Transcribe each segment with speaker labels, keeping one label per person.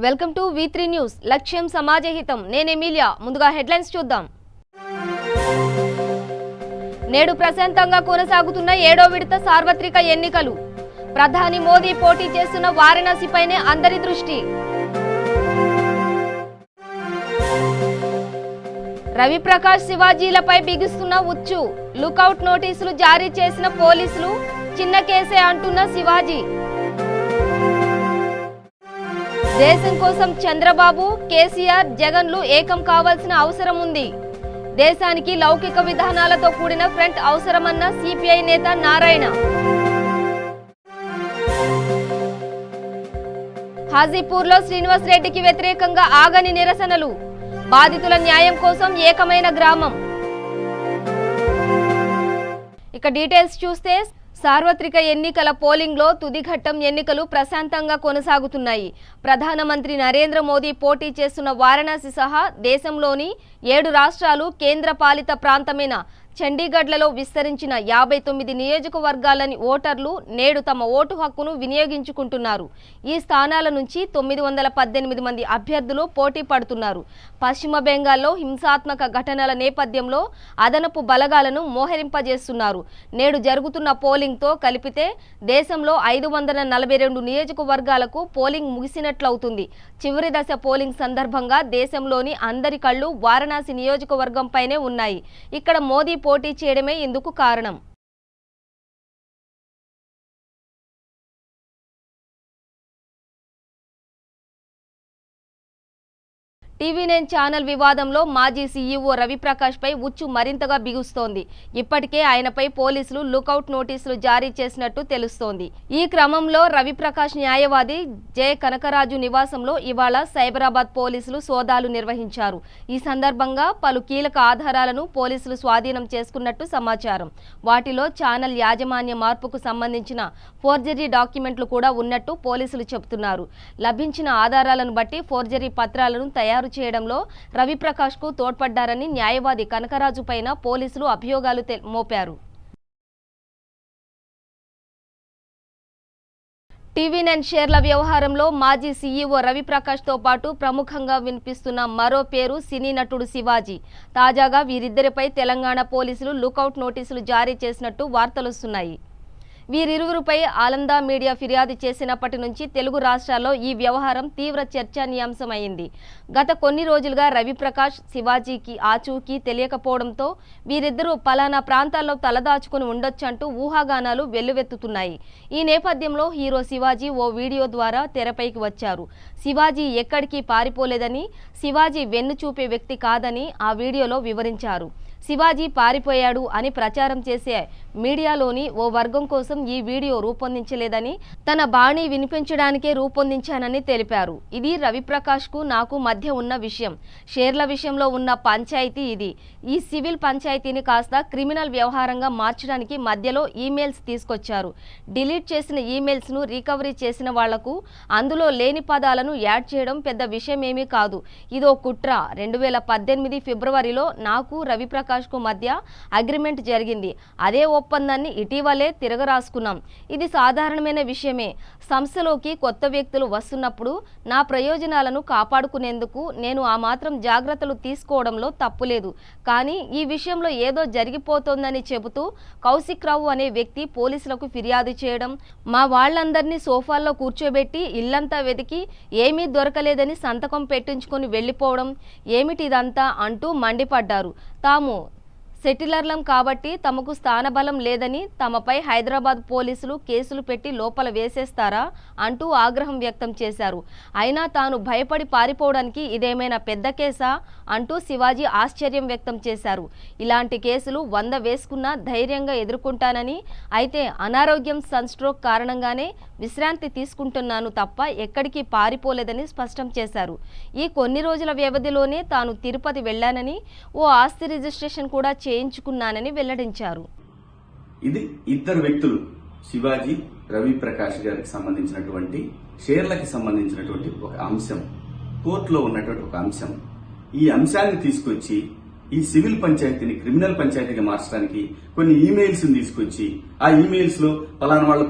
Speaker 1: Welcome to V3 news. లక్ష్యం సమాజహితం. నేను Emilia. ముందుగా హెడ్లైన్స్ చూద్దాం. నేడు ప్రశాంతంగా కొనసాగుతున్న 7వ విడత సార్వత్రిక ఎన్నికలు. ప్రధాని మోదీ పోటీ చేస్తున్న వారణాసిపైనే అందరి దృష్టి. రవిప్రకాష్ శివాజీలపై బిగుస్తున్న ఉచ్చు. లుకౌట్ నోటీసులు జారీ చేసిన పోలీసులు. చిన్న కేసే అంటున్న శివాజీ. దేశం కోసం చంద్రబాబు, కేసీఆర్, జగన్లు ఏకం కావాల్సిన అవసరం ఉంది. దేశానికి లౌకిక విధానాలతో కూడిన ఫ్రంట్ అవసరమన్న సిపిఐ నేత నారాయణ. హాజీపూర్లో శ్రీనివాస్ రెడ్డికి వ్యతిరేకంగా ఆగని నిరసనలు. బాధితుల న్యాయం కోసం ఏకమైన గ్రామం. ఇక డీటెయిల్స్ చూస్తే సార్వత్రిక ఎన్నికల పోలింగ్లో తుదిఘట్టం ఎన్నికలు ప్రశాంతంగా కొనసాగుతున్నాయి. ప్రధానమంత్రి నరేంద్ర మోదీ పోటీ చేస్తున్న వారణాసి సహా దేశంలోని 7 రాష్ట్రాలు, కేంద్ర పాలిత ప్రాంతమైన చండీగఢ్లలో విస్తరించిన 59 నియోజకవర్గాలని ఓటర్లు నేడు తమ ఓటు హక్కును వినియోగించుకుంటున్నారు. ఈ స్థానాల నుంచి 918 మంది అభ్యర్థులు పోటీ పడుతున్నారు. పశ్చిమ బెంగాల్లో హింసాత్మక ఘటనల నేపథ్యంలో అదనపు బలగాలను మోహరింపజేస్తున్నారు. నేడు జరుగుతున్న పోలింగ్తో కలిపితే దేశంలో 542 నియోజకవర్గాలకు పోలింగ్ ముగిసినట్లవుతుంది. చివరి దశ పోలింగ్ సందర్భంగా దేశంలోని అందరి కళ్ళు వారణాసి నియోజకవర్గంపైనే ఉన్నాయి. ఇక్కడ మోదీ పోటీ చేయడమే ఇందుకు కారణం. TV9 ఛానల్ వివాదంలో మాజీ సీఈఓ రవిప్రకాష్ పై ఉచ్చు మరింతగా బిగుస్తోంది. ఇప్పటికే ఆయనపై పోలీసులు లుకౌట్ నోటీసులు జారీ చేసినట్టు తెలుస్తోంది. ఈ క్రమంలో రవిప్రకాష్ న్యాయవాది జె కనకరాజు నివాసంలో ఇవాళ సైబరాబాద్ పోలీసులు సోదాలు నిర్వహించారు. ఈ సందర్భంగా పలు కీలక ఆధారాలను పోలీసులు స్వాధీనం చేసుకున్నట్టు సమాచారం. వాటిలో ఛానల్ యాజమాన్య మార్పుకు సంబంధించిన ఫోర్జరీ డాక్యుమెంట్లు కూడా ఉన్నట్టు పోలీసులు చెబుతున్నారు. లభించిన ఆధారాలను బట్టి ఫోర్జరీ పత్రాలను తయారు చేయడంలో రవిప్రకాష్ కు తోడ్పడ్డారని న్యాయవాది కనకరాజు పైన పోలీసులు అభియోగాలు మోపారు. TV9 షేర్ల వ్యవహారంలో మాజీ సీఈఓ రవిప్రకాష్ తో పాటు ప్రముఖంగా వినిపిస్తున్న మరో పేరు సినీ నటుడు శివాజీ. తాజాగా వీరిద్దరిపై తెలంగాణ పోలీసులు లుకౌట్ నోటీసులు జారీ చేసినట్టు వార్తలొస్తున్నాయి. వీరిరువురిపై ఆనంద మీడియా ఫిర్యాదు చేసినప్పటి నుంచి తెలుగు రాష్ట్రాల్లో ఈ వ్యవహారం తీవ్ర చర్చానీయాంశమైంది. గత కొన్ని రోజులుగా రవిప్రకాష్, శివాజీకి ఆచూకీ తెలియకపోవడంతో వీరిద్దరూ పలానా ప్రాంతాల్లో తలదాచుకుని ఉండొచ్చంటూ ఊహాగానాలు వెల్లువెత్తుతున్నాయి. ఈ నేపథ్యంలో హీరో శివాజీ ఓ వీడియో ద్వారా తెరపైకి వచ్చారు. శివాజీ ఎక్కడికి పారిపోలేదని, శివాజీ వెన్ను చూపే వ్యక్తి కాదని ఆ వీడియోలో వివరించారు. శివాజీ పారిపోయాడు అని ప్రచారం చేసే మీడియాలోని ఓ వర్గం కోసం ఈ వీడియో రూపొందించలేదని, తన బాణీ వినిపించడానికే రూపొందించానని తెలిపారు. ఇది రవిప్రకాష్ కు నాకు మధ్య ఉన్న విషయం. షేర్ల విషయంలో ఉన్న పంచాయతీ ఇది. ఈ సివిల్ పంచాయతీని కాస్త క్రిమినల్ వ్యవహారంగా మార్చడానికి మధ్యలో ఈమెయిల్స్ తీసుకొచ్చారు. డిలీట్ చేసిన ఈమెయిల్స్ ను రికవరీ చేసిన వాళ్లకు అందులో లేని పదాలను యాడ్ చేయడం పెద్ద విషయమేమీ కాదు. ఇదో కుట్ర. 2018 ఫిబ్రవరిలో నాకు రవిప్రకాష్ కు మధ్య అగ్రిమెంట్ జరిగింది. అదే ఒప్పందాన్ని ఇటీవలే తిరగరాసుకున్నాం. ఇది సాధారణమైన విషయమే. సంస్థలోకి కొత్త వ్యక్తులు వస్తున్నప్పుడు నా ప్రయోజనాలను కాపాడుకునేందుకు నేను ఆ మాత్రం జాగ్రత్తలు తీసుకోవడంలో తప్పులేదు. కానీ ఈ విషయంలో ఏదో జరిగిపోతోందని చెబుతూ కౌశిక్ రావు అనే వ్యక్తి పోలీసులకు ఫిర్యాదు చేయడం, మా వాళ్లందరినీ సోఫాల్లో కూర్చోబెట్టి ఇల్లంతా వెతికి ఏమీ దొరకలేదని సంతకం పెట్టించుకొని వెళ్లిపోవడం, ఏమిటిదంతా అంటూ మండిపడ్డారు. తాము సెటిలర్లం కాబట్టి తమకు స్థానబలం లేదని, తమపై హైదరాబాద్ పోలీసులు కేసులు పెట్టి లోపల వేసేస్తారా అంటూ ఆగ్రహం వ్యక్తం చేశారు. అయినా తాను భయపడి పారిపోవడానికి ఇదేమైనా పెద్ద కేసా అంటూ శివాజీ ఆశ్చర్యం వ్యక్తం చేశారు. ఇలాంటి కేసులు 100 వేసుకున్నా ధైర్యంగా ఎదుర్కొంటానని, అయితే అనారోగ్యం, సన్స్ట్రోక్ కారణంగానే విశ్రాంతి తీసుకుంటున్నాను తప్ప ఎక్కడికి పారిపోలేదని స్పష్టం చేశారు. ఈ కొన్ని రోజుల వ్యవధిలోనే తాను తిరుపతి వెళ్లానని, ఓ ఆస్తి రిజిస్ట్రేషన్ కూడా చేయించుకున్నానని వెల్లడించారు.
Speaker 2: ఇది ఇద్దరు వ్యక్తులు, శివాజీ, రవిప్రకాష్ గారికి సంబంధించినటువంటి షేర్లకి సంబంధించినటువంటి ఒక అంశం, కోర్టులో ఉన్నటువంటి ఒక అంశం. ఈ అంశాన్ని తీసుకొచ్చి ఈ సివిల్ పంచాయతీని క్రిమినల్ పంచాయతీగా మార్చడానికి కొన్ని ఈమెయిల్స్ తీసుకొచ్చి ఆ ఈమెయిల్స్ లో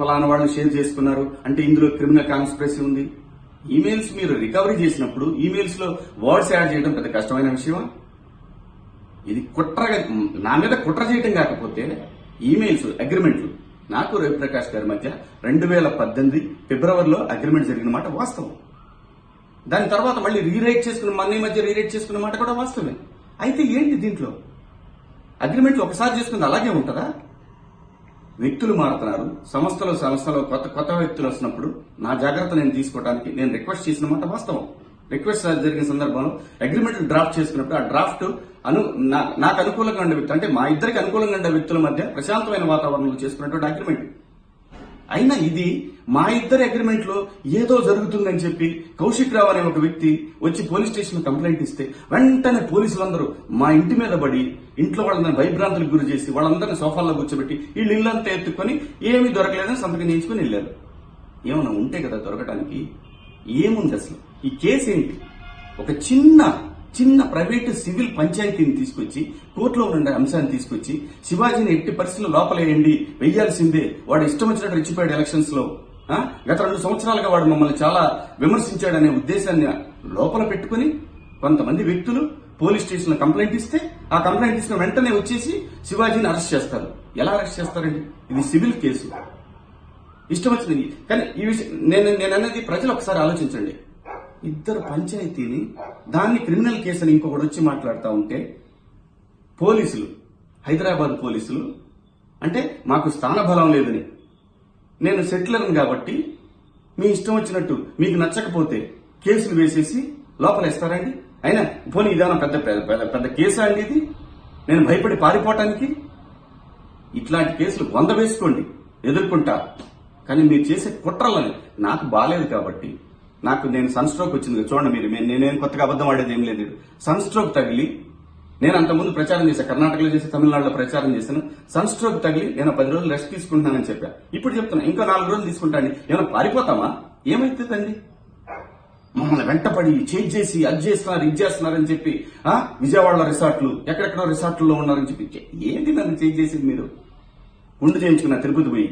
Speaker 2: పలానా వాళ్ళు షేర్ చేసుకున్నారు అంటే ఇందులో క్రిమినల్ కాన్స్పిరసీ ఉంది. ఈమెయిల్స్ మీరు రికవరీ చేసినప్పుడు ఈమెయిల్స్ లో వర్డ్స్ యాడ్ చేయడం పెద్ద కష్టమైన విషయమా? ఇది కుట్రగా నా మీద కుట్ర చేయడం కాకపోతే ఈమెయిల్స్ అగ్రిమెంట్లు నాకు రవిప్రకాష్ గారి మధ్య 2018 ఫిబ్రవరిలో అగ్రిమెంట్ జరిగిన మాట వాస్తవం. దాని తర్వాత మళ్ళీ మన మధ్య రీరైట్ చేసుకున్న మాట కూడా వాస్తవమే. అయితే ఏంటి దీంట్లో అగ్రిమెంట్లు ఒకసారి చేసుకుంది అలాగే ఉంటుందా? వ్యక్తులు మారుతున్నారు, సంస్థలో కొత్త వ్యక్తులు వస్తున్నప్పుడు నా జాగ్రత్త నేను తీసుకోవడానికి నేను రిక్వెస్ట్ చేసిన మాట వాస్తవం. రిక్వెస్ట్ జరిగిన సందర్భంలో అగ్రిమెంట్ డ్రాఫ్ట్ చేసుకున్నప్పుడు ఆ డ్రాఫ్ట్ నాకు అనుకూలంగా ఉండే వ్యక్తులు అంటే మా ఇద్దరికి అనుకూలంగా ఉండే వ్యక్తుల మధ్య ప్రశాంతమైన వాతావరణంలో చేసుకున్నటువంటి అగ్రిమెంట్. అయినా ఇది మా ఇద్దరి అగ్రిమెంట్ లో ఏదో జరుగుతుందని చెప్పి కౌశిక్ రావు అనే ఒక వ్యక్తి వచ్చి పోలీస్ స్టేషన్ లో కంప్లైంట్ ఇస్తే వెంటనే పోలీసులందరూ మా ఇంటి మీద పడి ఇంట్లో వాళ్ళందరినీ భయభ్రాంతులకు గురి చేసి వాళ్ళందరినీ సోఫాల్లో కూర్చోబెట్టి వీళ్ళు ఇల్లంతా ఎత్తుకొని ఏమీ దొరకలేదని సంతకం చేయించుకుని వెళ్ళారు. ఏమన్నా ఉంటే కదా దొరకడానికి? ఏముంది అసలు? ఈ కేసు ఏంటి? ఒక చిన్న ప్రైవేట్ సివిల్ పంచాయతీని తీసుకొచ్చి కోర్టులో ఉండే అంశాన్ని తీసుకొచ్చి శివాజీని ఎట్టి పరిస్థితుల్లో లోపలేయండి, వెయ్యాల్సిందే, వాడు ఇష్టం వచ్చినట్టు రెచ్చిపోయాడు ఎలక్షన్స్ లో, గత 2 సంవత్సరాలుగా వాడు మమ్మల్ని చాలా విమర్శించాడనే ఉద్దేశాన్ని లోపల పెట్టుకుని కొంతమంది వ్యక్తులు పోలీస్ స్టేషన్ లో కంప్లైంట్ ఇస్తే ఆ కంప్లైంట్ ఇచ్చిన వెంటనే వచ్చేసి శివాజీని అరెస్ట్ చేస్తారు. ఎలా అరెస్ట్ చేస్తారండి? ఇది సివిల్ కేసు, ఇష్టం వచ్చింది. కానీ ఈ విషయం నేను అనేది ప్రజలు ఒకసారి ఆలోచించండి. ఇద్దరు పంచాయతీని దాన్ని క్రిమినల్ కేసు అని ఇంకొకటి వచ్చి మాట్లాడుతూ ఉంటే పోలీసులు, హైదరాబాద్ పోలీసులు అంటే మాకు స్థానబలం లేదని, నేను సెటిలర్ని కాబట్టి మీ ఇష్టం వచ్చినట్టు మీకు నచ్చకపోతే కేసులు వేసేసి లోపలేస్తారండి. అయినా పోనీ ఇదేమన్నా పెద్ద కేసా అండి ఇది? నేను భయపడి పారిపోవటానికి? ఇట్లాంటి కేసులు 100 వేసుకోండి, ఎదుర్కొంటా. కానీ మీరు చేసే కుట్రలని నాకు బాలేదు కాబట్టి నేను సన్ స్ట్రోక్ వచ్చింది చూడండి మీరు. నేనేం కొత్తగా అబద్ధం ఆడేది ఏం లేదు. సన్ స్ట్రోక్ తగిలి నేను అంతకుముందు ప్రచారం చేశాను, కర్ణాటకలో చేసి తమిళనాడులో ప్రచారం చేశాను. సన్ స్ట్రోక్ తగిలి నేను 10 రోజులు రెస్ట్ తీసుకుంటున్నానని చెప్పా. ఇప్పుడు చెప్తున్నా ఇంకో 4 రోజులు తీసుకుంటాను. ఏమైనా పారిపోతామా? ఏమైతుందండి? మమ్మల్ని వెంటపడి చేంజ్ చేసి అది చేస్తున్నారు ఇది చేస్తున్నారని చెప్పి విజయవాడలో రిసార్ట్లు ఎక్కడెక్కడో రిసార్ట్లో ఉన్నారని చెప్పి ఏంటి నన్ను చేంజ్ చేసింది? మీరు గుండు చేయించుకున్నా తిరుపతి పోయి,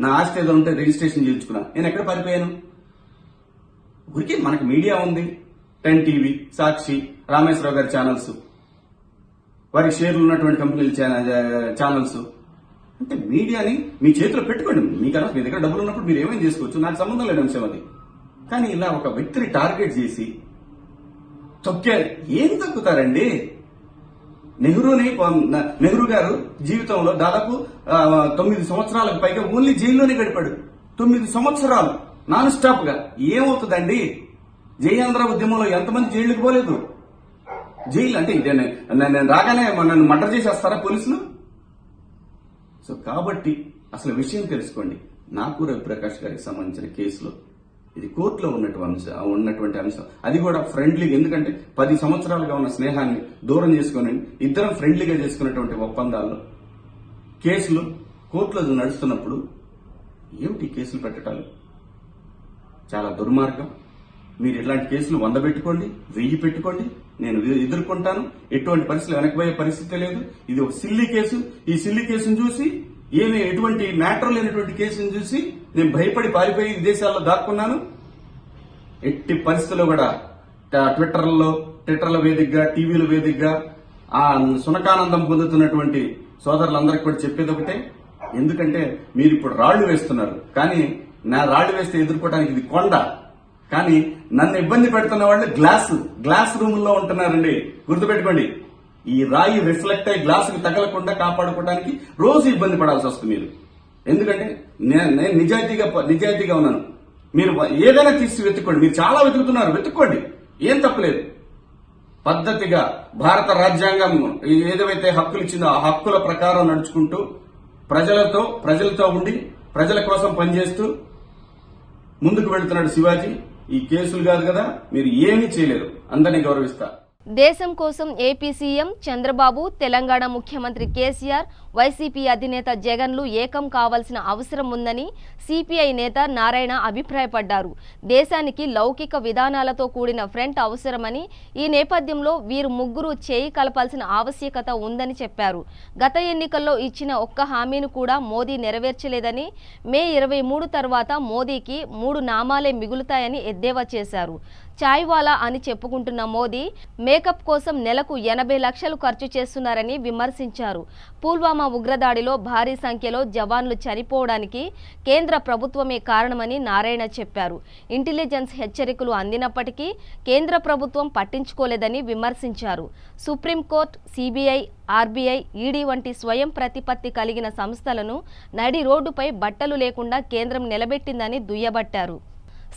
Speaker 2: నా ఆస్తి ఏదో ఉంటే రిజిస్ట్రేషన్ చేయించుకున్నా. నేను ఎక్కడ పారిపోయాను? ఊరికే మనకి మీడియా ఉంది, 10 టీవీ, సాక్షి, రామేశ్వరరావు గారి ఛానల్స్, వారి షేర్లు ఉన్నటువంటి కంపెనీల ఛానల్స్. అంటే మీడియాని మీ చేతిలో పెట్టుకోండి. మీకన్నా మీ దగ్గర డబ్బులు ఉన్నప్పుడు మీరు ఏమేమి చేసుకోవచ్చు, నాకు సంబంధం లేని అంశం అది. కానీ ఇలా ఒక వ్యక్తిని టార్గెట్ చేసి ఏం తొక్కుతారండి? నెహ్రూ గారు జీవితంలో దాదాపు 9 సంవత్సరాలకు పైగా ఓన్లీ జైల్లోనే గడిపాడు. 9 సంవత్సరాలు నాన్ స్టాప్ గా. ఏమవుతుందండి? జయాంధ్ర ఉద్యమంలో ఎంతమంది జైలుకు పోలేదు? జైలు అంటే నేను రాగానే నన్ను మర్డర్ చేసేస్తారా పోలీసులు? సో కాబట్టి అసలు విషయం తెలుసుకోండి. నాకు రవిప్రకాష్ గారికి సంబంధించిన కేసులో ఇది కోర్టులో ఉన్నటువంటి అంశం. అది కూడా ఫ్రెండ్లీగా, ఎందుకంటే 10 సంవత్సరాలుగా ఉన్న స్నేహాన్ని దూరం చేసుకుని ఇద్దరం ఫ్రెండ్లీగా చేసుకున్నటువంటి ఒప్పందాల్లో కేసులు కోర్టులో నడుస్తున్నప్పుడు ఏమిటి కేసులు పెట్టడాలు? చాలా దుర్మార్గం. మీరు ఇలాంటి కేసులు 100 పెట్టుకోండి, 1000 పెట్టుకోండి, నేను ఎదుర్కొంటాను. ఎటువంటి పరిస్థితులు వెనకపోయే పరిస్థితి లేదు. ఇది ఒక సిల్లీ కేసు. ఈ సిల్లీ కేసును చూసి ఎటువంటి మ్యాటర్ లేనటువంటి కేసును చూసి నేను భయపడి పారిపోయి విదేశాల్లో దాక్కున్నాను. ఎట్టి పరిస్థితుల్లో కూడా ట్విట్టర్ల వేదికగా, టీవీల వేదికగా ఆ సునకానందం పొందుతున్నటువంటి సోదరులందరికీ కూడా చెప్పేది ఒకటే. ఎందుకంటే మీరు ఇప్పుడు రాళ్లు వేస్తున్నారు, కానీ నా రాళ్లు వేస్తే ఎదుర్కోవడానికి ఇది కొండ. కానీ నన్ను ఇబ్బంది పెడుతున్న వాళ్ళు గ్లాస్ రూమ్ లో ఉంటున్నారండి. గుర్తుపెట్టుకోండి. ఈ రాయి రిఫ్లెక్ట్ అయ్యి గ్లాసుకి తగలకుండా కాపాడుకోవడానికి రోజు ఇబ్బంది పడాల్సి వస్తుంది మీరు. ఎందుకంటే నేను నిజాయితీగా ఉన్నాను. మీరు ఏదైనా తీసి వెతుక్కోండి. మీరు చాలా వెతుకుతున్నారు, వెతుక్కోండి, ఏం తప్పలేదు. పద్ధతిగా భారత రాజ్యాంగం ఏదైతే హక్కులు ఇచ్చిందో ఆ హక్కుల ప్రకారం నడుచుకుంటూ ప్రజలతో ఉండి ప్రజల కోసం పనిచేస్తూ ముందుకు వెళుతున్నాడు శివాజీ. ఈ కేసులు కాదు కదా, మీరు ఏమీ చేయలేరు. అందరినీ గౌరవిస్తా.
Speaker 1: దేశం కోసం ఏపీ సీఎం చంద్రబాబు, తెలంగాణ ముఖ్యమంత్రి కేసీఆర్, వైసీపీ అధినేత జగన్లు ఏకం కావాల్సిన అవసరం ఉందని సిపిఐ నేత నారాయణ అభిప్రాయపడ్డారు. దేశానికి లౌకిక విధానాలతో కూడిన ఫ్రంట్ అవసరమని, ఈ నేపథ్యంలో వీరు ముగ్గురు చేయి కలపాల్సిన ఆవశ్యకత ఉందని చెప్పారు. గత ఎన్నికల్లో ఇచ్చిన ఒక్క హామీని కూడా మోదీ నెరవేర్చలేదని, మే 23 తర్వాత మోదీకి 3 నామాలే మిగులుతాయని ఎద్దేవా చేశారు. చాయ్వాలా అని చెప్పుకుంటున్న మోదీ మేకప్ కోసం నెలకు 80 లక్షలు ఖర్చు చేస్తున్నారని విమర్శించారు. పుల్వామా ఉగ్రదాడిలో భారీ సంఖ్యలో జవాన్లు చనిపోవడానికి కేంద్ర ప్రభుత్వమే కారణమని నారాయణ చెప్పారు. ఇంటెలిజెన్స్ హెచ్చరికలు అందినప్పటికీ కేంద్ర ప్రభుత్వం పట్టించుకోలేదని విమర్శించారు. సుప్రీంకోర్టు, సిబిఐ, ఆర్బీఐ, ఈడీ వంటి స్వయం ప్రతిపత్తి కలిగిన సంస్థలను నడి రోడ్డుపై బట్టలు లేకుండా కేంద్రం నిలబెట్టిందని దుయ్యబట్టారు.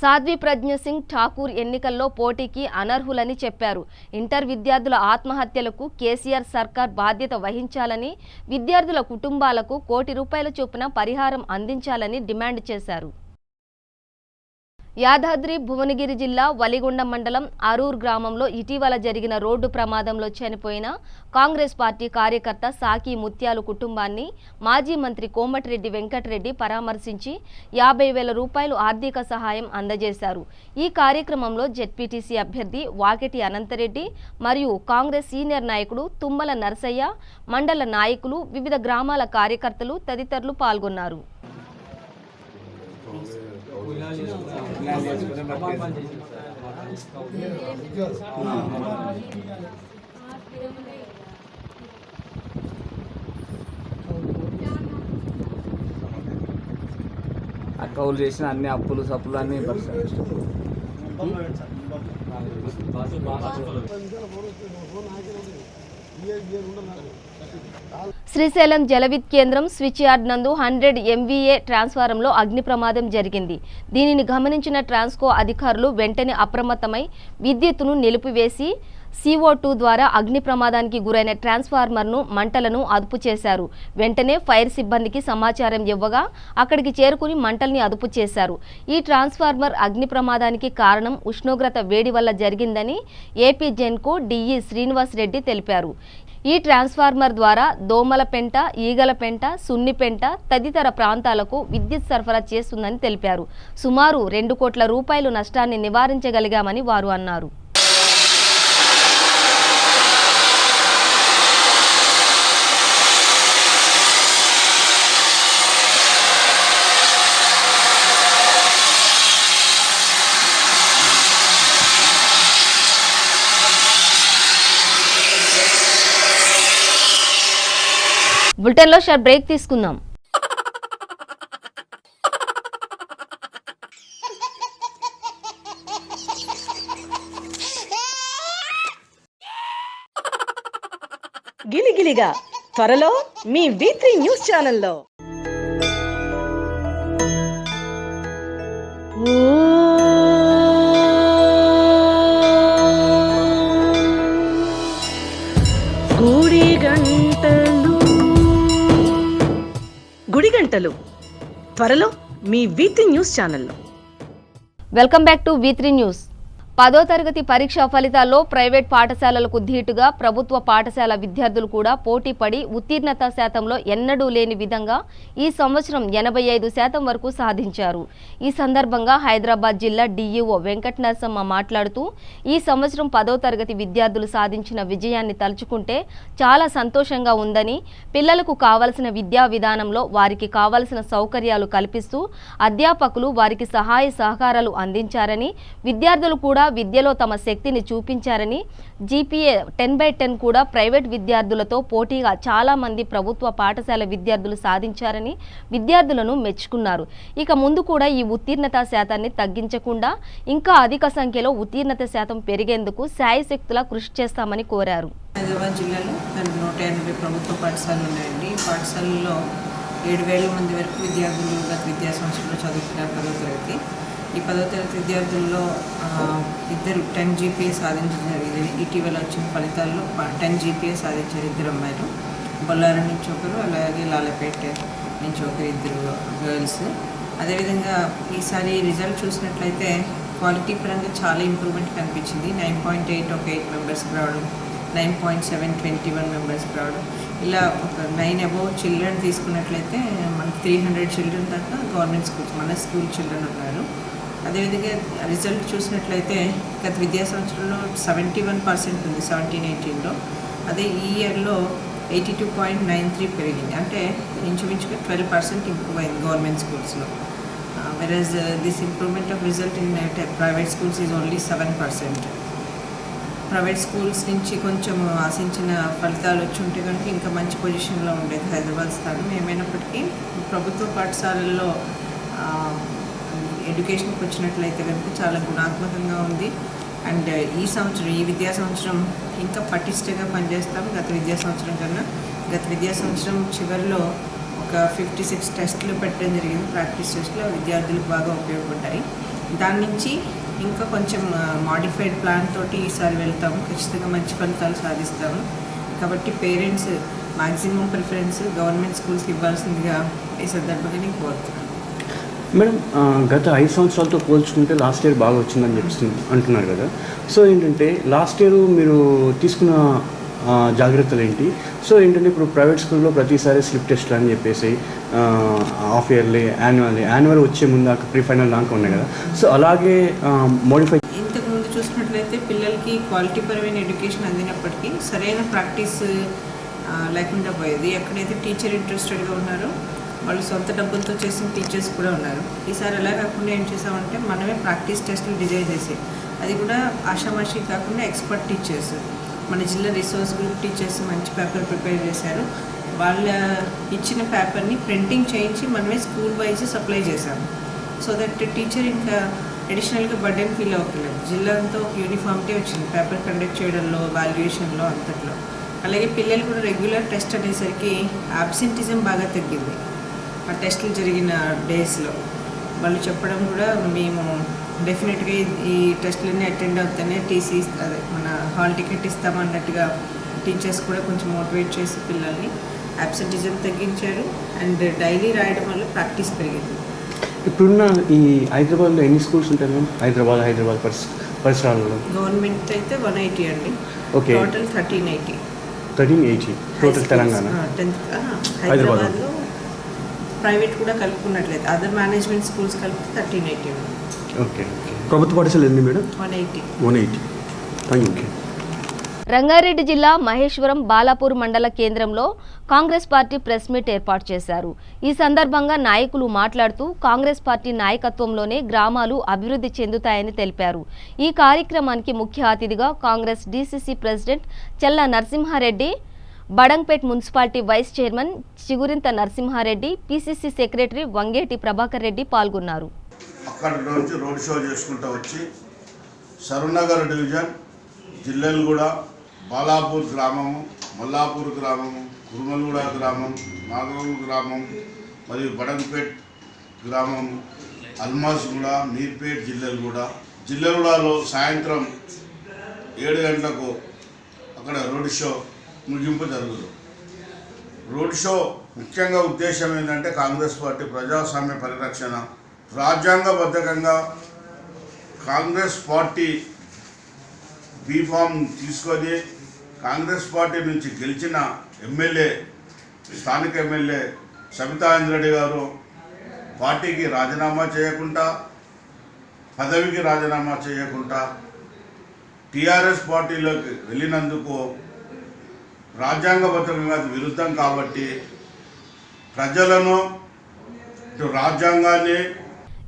Speaker 1: సాధ్వి ప్రజ్ఞ సింగ్ ఠాకూర్ ఎన్నికల్లో పోటీకి అనర్హులని చెప్పారు. ఇంటర్ విద్యార్థుల ఆత్మహత్యలకు కేసీఆర్ సర్కార్ బాధ్యత వహించాలని, విద్యార్థుల కుటుంబాలకు ₹1 కోటి చొప్పున పరిహారం అందించాలని డిమాండ్ చేశారు. యాదాద్రి భువనగిరి జిల్లా వలిగొండ మండలం అరూర్ గ్రామంలో ఇటీవల జరిగిన రోడ్డు ప్రమాదంలో చనిపోయిన కాంగ్రెస్ పార్టీ కార్యకర్త సాకి ముత్యాలు కుటుంబాన్ని మాజీ మంత్రి కోమటిరెడ్డి వెంకటరెడ్డి పరామర్శించి ₹50,000 ఆర్థిక సహాయం అందజేశారు. ఈ కార్యక్రమంలో జెడ్పీటీసీ అభ్యర్థి వాకెటి అనంతరెడ్డి మరియు కాంగ్రెస్ సీనియర్ నాయకుడు తుమ్మల నరసయ్య, మండల నాయకులు, వివిధ గ్రామాల కార్యకర్తలు తదితరులు పాల్గొన్నారు.
Speaker 3: కౌలు చేసిన అన్ని అప్పులు సప్పులు అన్ని
Speaker 1: శ్రీశైలం జలవిద్యుత్ కేంద్రం స్విచ్ యార్డ్ నందు 100 MVA ట్రాన్స్ఫారంలో అగ్ని ప్రమాదం జరిగింది. దీనిని గమనించిన ట్రాన్స్కో అధికారులు వెంటనే అప్రమత్తమై విద్యుత్తును నిలిపివేసి CO2 ద్వారా అగ్ని ప్రమాదానికి గురైన ట్రాన్స్ఫార్మర్ను మంటలను అదుపు చేశారు. వెంటనే ఫైర్ సిబ్బందికి సమాచారం ఇవ్వగా అక్కడికి చేరుకుని మంటల్ని అదుపు చేశారు. ఈ ట్రాన్స్ఫార్మర్ అగ్ని ప్రమాదానికి కారణం ఉష్ణోగ్రత వేడి వల్ల జరిగిందని ఏపీ జెన్కో DE శ్రీనివాస్ రెడ్డి తెలిపారు. ఈ ట్రాన్స్ఫార్మర్ ద్వారా దోమలపెంట, ఈగలపెంట, సున్నిపెంట తదితర ప్రాంతాలకు విద్యుత్ సరఫరా చేస్తుందని తెలిపారు. సుమారు ₹2 కోట్ల నష్టాన్ని నివారించగలిగామని వారు అన్నారు. బులెటిన్లో షార్ట్ బ్రేక్ తీసుకుందాం.
Speaker 4: గిలిగిలిగా త్వరలో మీ V3 న్యూస్ ఛానల్లో. గుడి గంటలు త్వరలో మీ V3 న్యూస్ ఛానల్లో.
Speaker 1: Welcome back to V3 news. 10వ తరగతి పరీక్షా ఫలితాల్లో ప్రైవేట్ పాఠశాలలకు ధీటుగా ప్రభుత్వ పాఠశాల విద్యార్థులు కూడా పోటీ పడి ఉత్తీర్ణత శాతంలో ఎన్నడూ లేని విధంగా ఈ సంవత్సరం 85% వరకు సాధించారు. ఈ సందర్భంగా హైదరాబాద్ జిల్లా DEO వెంకట నరసమ్మ మాట్లాడుతూ, ఈ సంవత్సరం 10వ తరగతి విద్యార్థులు సాధించిన విజయాన్ని తలుచుకుంటే చాలా సంతోషంగా ఉందని, పిల్లలకు కావలసిన విద్యా విధానంలో వారికి కావలసిన సౌకర్యాలు కల్పిస్తూ అధ్యాపకులు వారికి సహాయ సహకారాలు అందించారని, విద్యార్థులు కూడా విద్యలో తమ శక్తిని చూపించారని, GPA 10/10 కూడా ప్రైవేట్ విద్యార్థులతో పోటీగా చాలా మంది ప్రభుత్వ పాఠశాల విద్యార్థులు సాధించారని విద్యార్థులను మెచ్చుకున్నారు. ఇక ముందు కూడా ఈ ఉత్తీర్ణత శాతాన్ని తగ్గించకుండా ఇంకా అధిక సంఖ్యలో ఉత్తీర్ణత శాతం పెరిగేందుకు శాయశక్తులా కృషి చేస్తామని కోరారు.
Speaker 5: హైదరాబాద్ జిల్లాలో 180 ప్రభుత్వ పాఠశాలలు ఉన్నాయండి. ఈ పాఠశాలల్లో 7,000 మంది వరకు విద్యార్థులు గత విద్యా సంవత్సరంలో చదువుతున్నారు 10వ తరగతి. ఈ 10వ తరగతి విద్యార్థుల్లో ఇద్దరు 10 GPA సాధించడం జరిగింది. ఇటీవల వచ్చిన ఫలితాల్లో 10 GPA సాధించారు 2 అమ్మాయిలు. బొల్లారం నుంచి ఒకరు, అలాగే లాలపేట నుంచి ఒకరు, 2 గర్ల్స్. అదేవిధంగా ఈసారి రిజల్ట్ చూసినట్లయితే క్వాలిటీ పరంగా చాలా ఇంప్రూవ్మెంట్ కనిపించింది. 9.8 ఒక 8 మెంబర్స్కి రావడం, 9.7 21 మెంబర్స్కి రావడం, ఇలా ఒక 9 అబోవ్ చిల్డ్రన్ తీసుకున్నట్లయితే మనకి 300 చిల్డ్రన్ దాకా గవర్నమెంట్ స్కూల్స్ మన స్కూల్ చిల్డ్రన్ ఉన్నారు. అదేవిధంగా రిజల్ట్ చూసినట్లయితే గత విద్యా సంవత్సరంలో 71% ఉంది 17-18లో. అదే ఈ ఇయర్లో 82.93 పెరిగింది. అంటే ఇంచుమించుగా 12% ఇంప్రూవ్ అయింది గవర్నమెంట్ స్కూల్స్లో. Versus this improvement of result in private schools is only 7%. Private schools నుంచి కొంచెం ఆశించిన ఫలితాలు వచ్చి ఉంటే కనుక ఇంకా మంచి పొజిషన్లో ఉండేది హైదరాబాద్ స్థానం. ఏమైనప్పటికీ ప్రభుత్వ పాఠశాలల్లో ఎడ్యుకేషన్కి వచ్చినట్లయితే కనుక చాలా గుణాత్మకంగా ఉంది. అండ్ ఈ విద్యా సంవత్సరం ఇంకా పటిష్టంగా పనిచేస్తాం గత విద్యా సంవత్సరం కన్నా. గత విద్యా సంవత్సరం చివరిలో ఒక 56 టెస్టులు పెట్టడం జరిగింది, ప్రాక్టీస్ టెస్టులు. విద్యార్థులకు బాగా ఉపయోగపడ్డాయి. దాని నుంచి ఇంకా కొంచెం మాడిఫైడ్ ప్లాన్ తోటి ఈసారి వెళ్తాము, ఖచ్చితంగా మంచి ఫలితాలు సాధిస్తాము. కాబట్టి పేరెంట్స్ మ్యాక్సిమం ప్రిఫరెన్స్ గవర్నమెంట్ స్కూల్స్కి ఇవ్వాల్సిందిగా ఈ సందర్భంగా నేను కోరుతున్నాను.
Speaker 6: మేడం, గత 5 సంవత్సరాలతో పోల్చుకుంటే లాస్ట్ ఇయర్ బాగా వచ్చిందని చెప్పి అంటున్నారు కదా. సో ఏంటంటే లాస్ట్ ఇయర్ మీరు తీసుకున్న జాగ్రత్తలు ఏంటి? సో ఏంటంటే ఇప్పుడు ప్రైవేట్ స్కూల్లో ప్రతిసారి స్లిప్ టెస్ట్లు అని చెప్పేసి హాఫ్ ఇయర్లీ, యాన్యువల్ వచ్చే ముందు ప్రీ ఫైనల్ దాకా ఉన్నాయి కదా. సో అలాగే మోడిఫై
Speaker 5: ఇంతకుముందు చూసినట్లయితే పిల్లలకి క్వాలిటీ పరమైన ఎడ్యుకేషన్ అందినప్పటికీ సరైన ప్రాక్టీస్ లేకుండా పోయేది. ఎక్కడైతే టీచర్ ఇంట్రెస్టెడ్గా ఉన్నారో వాళ్ళు సొంత డబ్బులతో చేసిన టీచర్స్ కూడా ఉన్నారు. ఈసారి ఎలా కాకుండా ఏం చేసామంటే మనమే ప్రాక్టీస్ టెస్టులు డిజైన్ చేసి, అది కూడా ఆషామాషి కాకుండా ఎక్స్పర్ట్ టీచర్స్, మన జిల్లా రిసోర్స్ గ్రూప్ టీచర్స్ మంచి పేపర్ ప్రిపేర్ చేశారు. వాళ్ళ ఇచ్చిన పేపర్ని ప్రింటింగ్ చేయించి మనమే స్కూల్ వైజ్ సప్లై చేశాము. సో దట్ టీచర్ ఇంకా అడిషనల్గా బర్డెన్ ఫీల్ అవ్వట్లేదు. జిల్లా అంతా ఒక యూనిఫామిటీ వచ్చింది పేపర్ కండక్ట్ చేయడంలో, వాల్యుయేషన్లో, అంతట్లో. అలాగే పిల్లలు కూడా రెగ్యులర్ టెస్ట్ అనేసరికి అబ్సెంటిజం బాగా తగ్గింది. ఆ టెస్టులు జరిగిన డేస్లో వాళ్ళు చెప్పడం కూడా, మేము డెఫినెట్గా ఈ టెస్టులన్నీ అటెండ్ అవుతానే టీసీ అదే మన హాల్ టికెట్ ఇస్తామన్నట్టుగా టీచర్స్ కూడా కొంచెం మోటివేట్ చేసి పిల్లల్ని అబ్సెంటిజం తగ్గించారు. అండ్ డైలీ రాయడం వల్ల ప్రాక్టీస్ పెరిగింది.
Speaker 6: ఇప్పుడున్న ఈ హైదరాబాద్లో ఎన్ని స్కూల్స్ ఉంటాయి మ్యామ్? హైదరాబాద్ పరిసరాలలో
Speaker 5: గవర్నమెంట్ అయితే 180 అండి.
Speaker 6: Okay.
Speaker 5: Total 1380
Speaker 6: total Telangana.
Speaker 5: 10th హైదరాబాద్లో ప్రైవేట్ కూడా కలుపుకున్నట్లయితే అదర్ మేనేజ్మెంట్ స్కూల్స్ కలిపి 1380 ఉంది.
Speaker 6: ఓకే. ప్రభుత్వ పాఠశాల ఎన్ని మేడం?
Speaker 5: 180.
Speaker 6: Thank you.
Speaker 1: రంగారెడ్డి జిల్లా మహేశ్వరం బాలాపూర్ మండల కేంద్రంలో కాంగ్రెస్ పార్టీ ప్రెస్ మీట్ ఏర్పాటు చేశారు. ఈ సందర్భంగా నాయకులు మాట్లాడుతూ కాంగ్రెస్ పార్టీ నాయకత్వంలోనే గ్రామాలు అభివృద్ధి చెందుతాయని తెలిపారు. ఈ కార్యక్రమానికి ముఖ్య అతిథిగా Congress DCC president Chella Narasimhareddy, Badangpet municipality vice chairman Chigurinta Narasimhareddy, PCC secretary Vangeti Prabhakar Reddy పాల్గొన్నారు.
Speaker 7: అక్కడి నుంచి రోడ్ షో చేసుకుంటూ వచ్చి సరూనగర్ డివిజన్, జిల్లెల్గూడ, బాలాపూర్ గ్రామము, మల్లాపూర్ గ్రామము, కురుమల్గూడ గ్రామం, నాగరూరు గ్రామం మరియు బడంగ్పేట్ గ్రామం, అల్మాస్గూడ, మీర్పేట్, జిల్లెల్గూడలో సాయంత్రం 7 గంటలకు అక్కడ రోడ్ షో ముగింపు జరుగుతుంది. రోడ్ షో ముఖ్యంగా ఉద్దేశం ఏంటంటే కాంగ్రెస్ పార్టీ ప్రజాస్వామ్య పరిరక్షణ, రాజ్యాంగబద్ధంగా కాంగ్రెస్ పార్టీ బీఫామ్ తీసుకొని కాంగ్రెస్ పార్టీ నుంచి గెలిచిన స్థానిక ఎమ్మెల్యే సబితా ఇంద్రెడ్డి గారు పార్టీకి రాజీనామా చేయకుండా, పదవికి రాజీనామా చేయకుండా టీఆర్ఎస్ పార్టీలోకి వెళ్ళినందుకు రాజ్యాంగబద్ధంగా విరుద్ధం కాబట్టి ప్రజలను, రాజ్యాంగాన్ని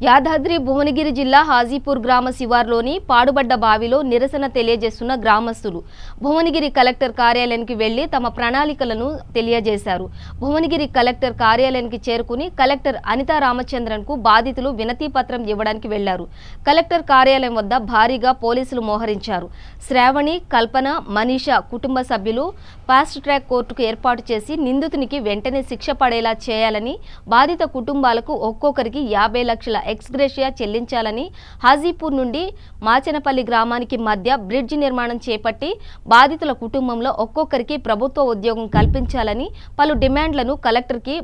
Speaker 1: యాదాద్రి భువనగిరి జిల్లా హాజీపూర్ గ్రామ శివార్లోని పాడుబడ్డ బావిలో నిరసన తెలియజేస్తున్న గ్రామస్తులు భువనగిరి కలెక్టర్ కార్యాలయానికి వెళ్లి తమ ప్రణాళికలను తెలియజేశారు. భువనగిరి కలెక్టర్ కార్యాలయానికి చేరుకుని కలెక్టర్ అనితా రామచంద్రన్కు బాధితులు వినతి పత్రం ఇవ్వడానికి వెళ్లారు. కలెక్టర్ కార్యాలయం వద్ద భారీగా పోలీసులు మోహరించారు. శ్రావణి, కల్పన, మనీషా కుటుంబ సభ్యులు ఫాస్ట్ ట్రాక్ కోర్టుకు ఏర్పాటు చేసి నిందితునికి వెంటనే శిక్ష పడేలా చేయాలని, బాధిత కుటుంబాలకు ఒక్కొక్కరికి 50 లక్షల ఎక్స్గ్రేషియా చెల్లించాలని, హాజీపూర్ నుండి మాచనపల్లి గ్రామానికి మధ్య బ్రిడ్జి నిర్మాణం చేపట్టి బాధితుల కుటుంబంలో ఒక్కొక్కరికి ప్రభుత్వ ఉద్యోగం కల్పించాలని పలు డిమాండ్లను కలెక్టర్కి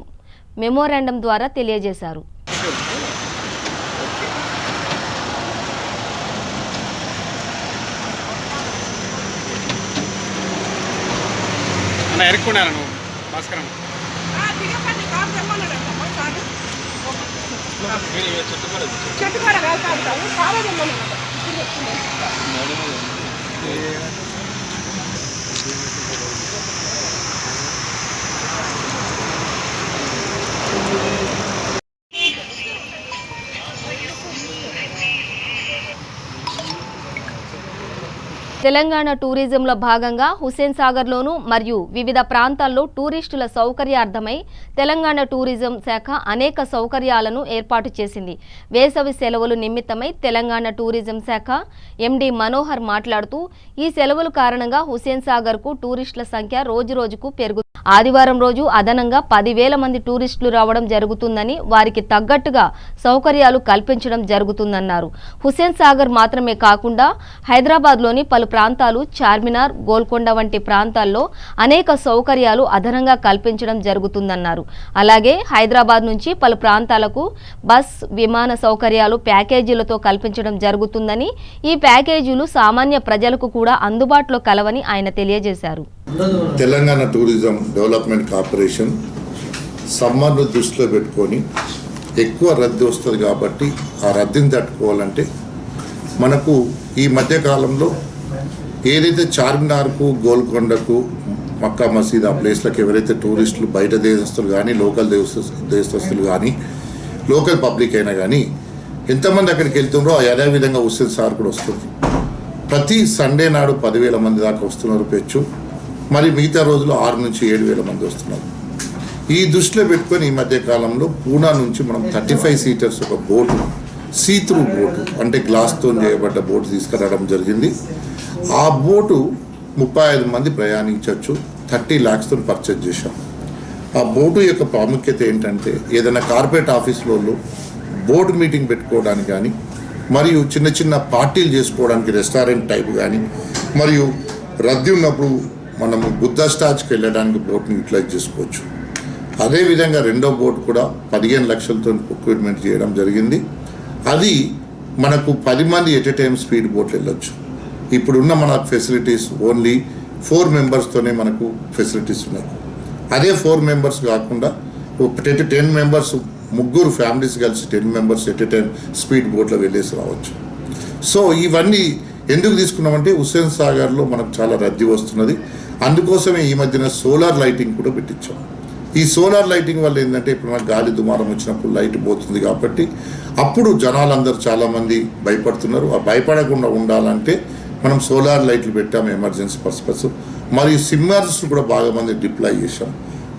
Speaker 1: మెమోరాండం ద్వారా తెలియజేశారు.
Speaker 8: అన్న ఎరుక్కున్నాను నువ్వు భాస్కరం
Speaker 1: తెలంగాణ టూరిజంలో భాగంగా హుస్సేన్ సాగర్లోను మరియు వివిధ ప్రాంతాల్లో టూరిస్టుల సౌకర్యార్థమై తెలంగాణ టూరిజం శాఖ అనేక సౌకర్యాలను ఏర్పాటు చేసింది. వేసవి సెలవులు నిమిత్తమై తెలంగాణ టూరిజం శాఖ ఎండి మనోహర్ మాట్లాడుతూ ఈ సెలవుల కారణంగా హుస్సేన్ సాగర్కు టూరిస్టుల సంఖ్య రోజురోజుకు పెరుగుతుంది. ఆదివారం రోజు అదనంగా 10,000 మంది టూరిస్టులు రావడం జరుగుతుందని, వారికి తగ్గట్టుగా సౌకర్యాలు కల్పించడం జరుగుతుందన్నారు. హుస్సేన్ సాగర్ మాత్రమే కాకుండా హైదరాబాద్లోని పలు ప్రాంతాలు, చార్మినార్, గోల్కొండ వంటి ప్రాంతాల్లో అనేక సౌకర్యాలు అదనంగా కల్పించడం జరుగుతుందన్నారు. అలాగే హైదరాబాద్ నుంచి పలు ప్రాంతాలకు బస్, విమాన సౌకర్యాలు ప్యాకేజీలతో కల్పించడం జరుగుతుందని, ఈ ప్యాకేజీలు సామాన్య ప్రజలకు కూడా అందుబాటులో కలవని ఆయన తెలియజేశారు.
Speaker 9: తెలంగాణ టూరిజం డెవలప్మెంట్ కార్పొరేషన్ సమ్మర్ను దృష్టిలో పెట్టుకొని ఎక్కువ రద్దీ వస్తుంది కాబట్టి ఆ రద్దీని తట్టుకోవాలంటే మనకు ఈ మధ్యకాలంలో ఏదైతే చార్మినార్కు, గోల్కొండకు, మక్కా మసీద్ ఆ ప్లేస్లకు ఎవరైతే టూరిస్టులు బయట దేశస్తులు కానీ, లోకల్ దేశస్తులు కానీ, లోకల్ పబ్లిక్ అయినా కానీ ఎంతమంది అక్కడికి వెళ్తున్నారో అదే విధంగా హుస్సేన్ సాగర్ కూడా వస్తుంది. ప్రతి సండే నాడు 10,000 మంది దాకా వస్తున్నారు పెచ్చు. మరి మిగతా రోజులు 6 నుంచి 7,000 మంది వస్తున్నారు. ఈ దృష్టిలో పెట్టుకొని ఈ మధ్యకాలంలో పూనా నుంచి మనం 35 సీటర్స్ ఒక బోటు, సీత్రూ బోటు అంటే గ్లాస్తో చేయబడ్డ బోటు తీసుకురావడం జరిగింది. ఆ బోటు 35 మంది ప్రయాణించవచ్చు. 30 lakhs పర్చేజ్ చేశాం. ఆ బోటు యొక్క ప్రాముఖ్యత ఏంటంటే ఏదైనా కార్పొరేట్ ఆఫీస్లో బోర్డు మీటింగ్ పెట్టుకోవడానికి కానీ, మరియు చిన్న చిన్న పార్టీలు చేసుకోవడానికి రెస్టారెంట్ టైప్ కానీ, మరియు రద్దీ ఉన్నప్పుడు మనము బుద్ధ స్టాచ్కి వెళ్ళడానికి బోట్ని యూటిలైజ్ చేసుకోవచ్చు. అదేవిధంగా రెండో బోట్ కూడా 15 లక్షలతో ప్రొక్యూర్మెంట్ చేయడం జరిగింది. అది మనకు 10 మంది at a time speed boat వెళ్ళొచ్చు. ఇప్పుడున్న మన ఫెసిలిటీస్ ఓన్లీ 4 మెంబర్స్తోనే మనకు ఫెసిలిటీస్ ఉన్నాయి. అదే 4 మెంబర్స్ కాకుండా 10 మెంబర్స్, 3 ఫ్యామిలీస్ కలిసి 10 members at a time speed బోట్లో వెళ్ళేసి రావచ్చు. సో ఇవన్నీ ఎందుకు తీసుకున్నామంటే హుస్సేన్ సాగర్లో మనకు చాలా రద్దీ వస్తున్నది. అందుకోసమే ఈ మధ్యన సోలార్ లైటింగ్ కూడా పెట్టించాం. ఈ సోలార్ లైటింగ్ వల్ల ఏంటంటే ఇప్పుడు మనకు గాలి దుమారం వచ్చినప్పుడు లైట్ పోతుంది కాబట్టి అప్పుడు జనాలందరూ చాలామంది భయపడుతున్నారు. ఆ భయపడకుండా ఉండాలంటే మనం సోలార్ లైట్లు పెట్టాము ఎమర్జెన్సీ పర్పస్. మరియు సిమ్మర్స్ కూడా బాగా మంది డిప్లాయ్ చేశాం.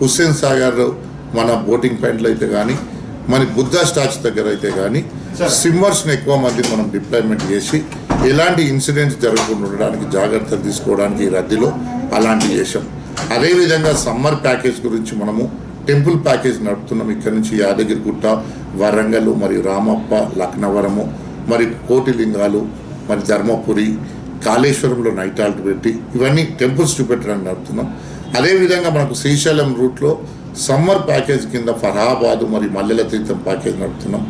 Speaker 9: హుస్సేన్ సాగర్ మన బోటింగ్ పాయింట్లు అయితే కానీ, మన బుద్ధ స్టాచ్యూ దగ్గర అయితే కానీ సిమ్మర్స్ని ఎక్కువ మంది మనం డిప్లాయ్మెంట్ చేసి ఎలాంటి ఇన్సిడెంట్స్ జరగకుండా ఉండడానికి జాగ్రత్తలు తీసుకోవడానికి ఈ రద్దీలో అలాంటివి చేశాం. అదేవిధంగా సమ్మర్ ప్యాకేజ్ గురించి మనము టెంపుల్ ప్యాకేజ్ నడుపుతున్నాం. ఇక్కడ నుంచి యాదగిరిగుట్ట, వరంగల్, మరియు రామప్ప, లక్నవరము, మరి కోటిలింగాలు, మరి ధర్మపురి, కాళేశ్వరంలో నైట్ హాల్ట్ పెట్టి ఇవన్నీ టెంపుల్స్ చూపెట్టడానికి నడుపుతున్నాం. అదేవిధంగా మనకు శ్రీశైలం రూట్లో సమ్మర్ ప్యాకేజ్ కింద ఫర్హాబాదు మరియు మల్లెల తీర్థం ప్యాకేజ్ నడుపుతున్నాం.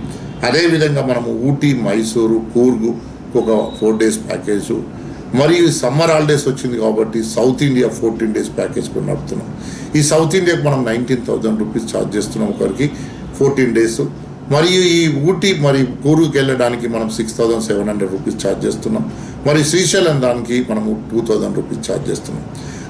Speaker 9: అదేవిధంగా మనము ఊటీ, మైసూరు, కూర్గు ఒక 4 days ప్యాకేజు, మరియు సమ్మర్ హాలిడేస్ వచ్చింది కాబట్టి సౌత్ ఇండియా 14 days ప్యాకేజ్ కూడా నడుపుతున్నాం. ఈ సౌత్ ఇండియాకి మనం 19,000 రూపీస్ ఛార్జ్ చేస్తున్నాం ఒకరికి 14 days. మరియు ఈ ఊటీ మరియు కూర్గుకి వెళ్ళడానికి మనం 6,700 రూపీస్ ఛార్జ్ చేస్తున్నాం. మరి శ్రీశైలం దానికి మనము 2,000 రూపీస్ ఛార్జ్ చేస్తున్నాం.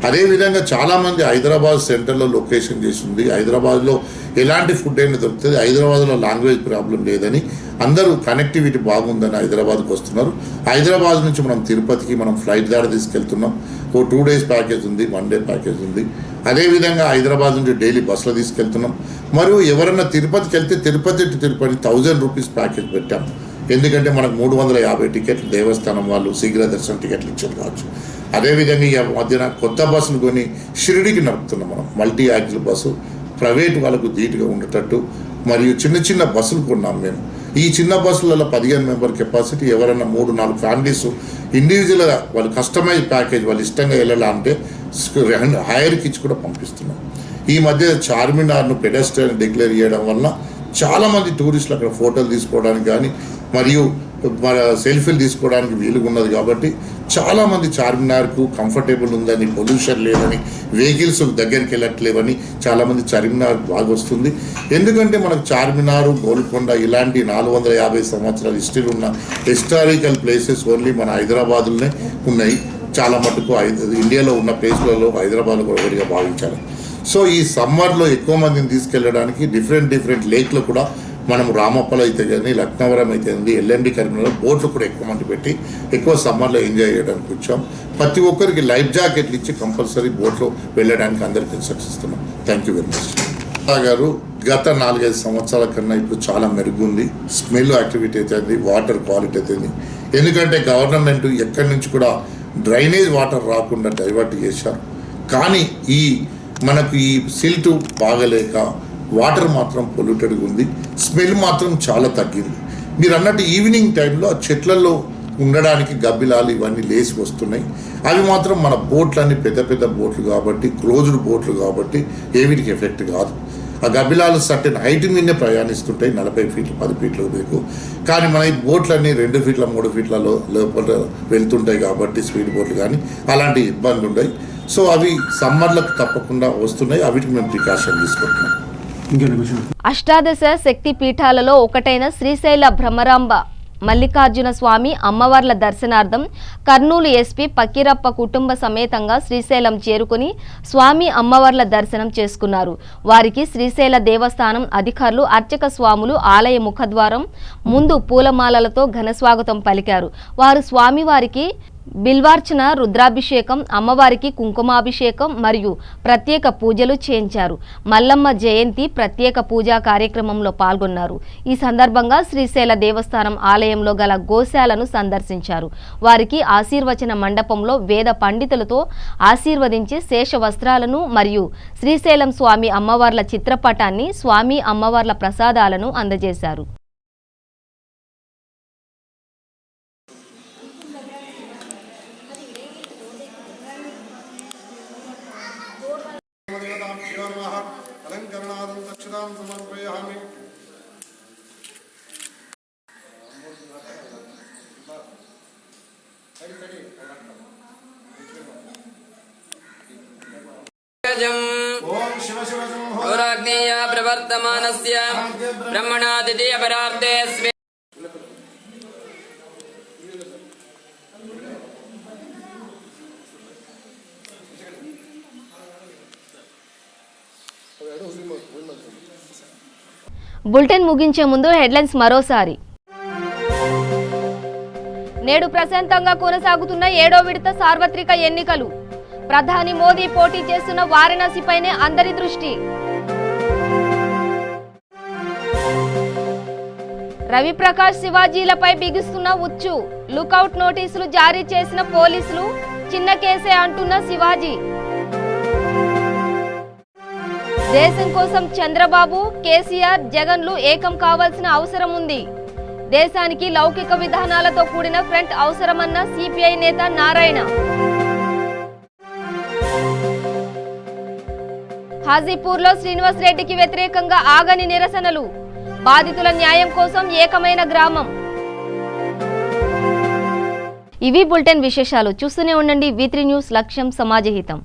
Speaker 9: అదేవిధంగా చాలామంది హైదరాబాద్ సెంటర్లో లొకేషన్ చేసింది, హైదరాబాద్లో ఎలాంటి ఫుడ్ అయినా దొరుకుతుంది, హైదరాబాద్లో లాంగ్వేజ్ ప్రాబ్లం లేదని, అందరూ కనెక్టివిటీ బాగుందని హైదరాబాద్కి వస్తున్నారు. హైదరాబాద్ నుంచి మనం తిరుపతికి మనం ఫ్లైట్ ద్వారా తీసుకెళ్తున్నాం. 2 days ప్యాకేజ్ ఉంది, 1 day ప్యాకేజ్ ఉంది. అదేవిధంగా హైదరాబాద్ నుంచి డైలీ బస్సులో తీసుకెళ్తున్నాం. మరియు ఎవరన్నా తిరుపతికి వెళ్తే Tirupati to Tirupati 1,000 rupees package పెట్టాం. ఎందుకంటే మనకు 350 టికెట్లు దేవస్థానం వాళ్ళు శీఘ్ర దర్శనం టికెట్లు ఇచ్చారు కావచ్చు. అదేవిధంగా ఈ మధ్యన కొత్త బస్సులు కొని షిరిడికి నడుపుతున్నాం మనం. మల్టీ యాక్సిల్ బస్సు ప్రైవేట్ వాళ్ళకు ధీటుగా ఉండేటట్టు మరియు చిన్న చిన్న బస్సులు కొన్నాం మేము. ఈ చిన్న బస్సులలో 15 మెంబర్ కెపాసిటీ, ఎవరైనా 3-4 ఫ్యామిలీస్ ఇండివిజువల్గా వాళ్ళు కస్టమైజ్ ప్యాకేజ్ వాళ్ళు ఇష్టంగా వెళ్ళాలంటే హైర్కి ఇచ్చి కూడా పంపిస్తున్నాం. ఈ మధ్య చార్మినార్ను పెడెస్ట్రియన్ డిక్లేర్ చేయడం వల్ల చాలామంది టూరిస్టులు అక్కడ ఫోటోలు తీసుకోవడానికి కానీ, మరియు మన సెల్ఫీలు తీసుకోవడానికి వీలుగా ఉన్నది కాబట్టి చాలామంది చార్మినార్కు కంఫర్టబుల్ ఉందని, పొల్యూషన్ లేదని, వెహికల్స్ దగ్గరికి వెళ్ళట్లేవని చాలామంది చార్మినార్ బాగా వస్తుంది. ఎందుకంటే మనకు చార్మినారు, గోల్కొండ ఇలాంటి 450 సంవత్సరాల హిస్టరీ ఉన్న హిస్టారికల్ ప్లేసెస్ ఓన్లీ మన హైదరాబాద్లోనే ఉన్నాయి. చాలా మటుకు ఇండియాలో ఉన్న ప్లేస్లలో హైదరాబాద్ కూడా ఒకటిగా భావించాలి. సో ఈ సమ్మర్లో ఎక్కువ మందిని తీసుకెళ్ళడానికి డిఫరెంట్ లేక్లు కూడా మనం రామప్పలో అయితే కానీ, లక్నవరం అయితే ఉంది, ఎల్ఎండి కరీంనగర్లో బోట్లు కూడా ఎక్కువ మంది పెట్టి ఎక్కువ సమ్మర్లో ఎంజాయ్ చేయడానికి వచ్చాం. ప్రతి ఒక్కరికి లైఫ్ జాకెట్లు ఇచ్చి కంపల్సరీ బోట్లో వెళ్ళడానికి అందరికీ ఇన్స్ట్రక్షన్స్ ఇస్తున్నాం. Thank you very much. గారు గత 4-5 సంవత్సరాల కన్నా ఇప్పుడు చాలా మెరుగుంది. స్మెల్ యాక్టివిటీ అయితే, వాటర్ క్వాలిటీ అయితే. ఎందుకంటే గవర్నమెంట్ ఎక్కడి నుంచి కూడా డ్రైనేజ్ వాటర్ రాకుండా డైవర్ట్ చేశారు. కానీ మనకు ఈ సిల్ట్ బాగలేక వాటర్ మాత్రం పొల్యూటెడ్గా ఉంది. స్మెల్ మాత్రం చాలా తగ్గింది. మీరు అన్నట్టు ఈవినింగ్ టైంలో ఆ చెట్లలో ఉండడానికి గబ్బిలాలు ఇవన్నీ లేచి వస్తున్నాయి. అవి మాత్రం మన బోట్లన్నీ పెద్ద బోట్లు కాబట్టి, క్లోజ్డ్ బోట్లు కాబట్టి ఏవిటికి ఎఫెక్ట్ కాదు. ఆ గబ్బిలాలు సర్టెన్ హైట్ మీదనే ప్రయాణిస్తుంటాయి, 40 ఫీట్లు 10 ఫీట్ల వరకు. కానీ మన ఈ బోట్లన్నీ 2 ఫీట్ల 3 ఫీట్ల లోపల వెళ్తుంటాయి కాబట్టి స్పీడ్ బోట్లు కానీ అలాంటి ఇబ్బందులు ఉన్నాయి. సో అవి సమ్మర్లకు తప్పకుండా వస్తున్నాయి. అవిటికి మేము ప్రికాషన్ తీసుకుంటున్నాం.
Speaker 1: అష్టాదశ శక్తి పీఠాలలో ఒకటైన శ్రీశైల భ్రమరాంబ మల్లికార్జున స్వామి అమ్మవార్ల దర్శనార్థం కర్నూలు ఎస్పీ పకీరప్ప కుటుంబ సమేతంగా శ్రీశైలం చేరుకుని స్వామి అమ్మవార్ల దర్శనం చేసుకున్నారు. వారికి శ్రీశైల దేవస్థానం అధికారులు, అర్చక స్వాములు ఆలయ ముఖద్వారం ముందు పూలమాలలతో ఘనస్వాగతం పలికారు. వారు స్వామివారికి బిల్వార్చన, రుద్రాభిషేకం, అమ్మవారికి కుంకుమాభిషేకం మరియు ప్రత్యేక పూజలు చేయించారు. మల్లమ్మ జయంతి ప్రత్యేక పూజా కార్యక్రమంలో పాల్గొన్నారు. ఈ సందర్భంగా శ్రీశైల దేవస్థానం ఆలయంలో గల గోశాలను సందర్శించారు. వారికి ఆశీర్వచన మండపంలో వేద పండితులతో ఆశీర్వదించి శేష వస్త్రాలను మరియు శ్రీశైలం స్వామి అమ్మవార్ల చిత్రపటాన్ని, స్వామి అమ్మవార్ల ప్రసాదాలను అందజేశారు.
Speaker 10: प्रवर्तमानस्य ब्रह्मणा द्वितीय परार्धे
Speaker 1: బులెటిన్ ముగించే ముందు హెడ్లైన్స్ మరోసారి. నేడు ప్రశాంతంగా కొనసాగుతున్న 7వ విడత సార్వత్రిక ఎన్నికలు. ప్రధాని మోదీ పోటీ చేస్తున్న వారణాసిపైనే అందరి దృష్టి. రవిప్రకాష్, శివాజీలపై బిగిస్తున్న ఉచ్చు. లుకౌట్ నోటీసులు జారీ చేసిన పోలీసులు. చిన్న కేసే అంటున్న శివాజీ. దేశం కోసం చంద్రబాబు, కేసీఆర్, జగన్లు ఏకం కావాల్సిన అవసరం ఉంది. దేశానికి లౌకిక విధానాలతో కూడిన ఫ్రంట్ అవసరమన్న సిపిఐ నేత నారాయణ. హాజీపూర్లో శ్రీనివాస్ రెడ్డికి వ్యతిరేకంగా ఆగని నిరసనలు. బాధితుల న్యాయం కోసం ఏకమైన గ్రామం. ఇవి బులెటిన్ విశేషాలు. చూస్తూనే ఉండండి V3 న్యూస్, లక్ష్యం సమాజహితం.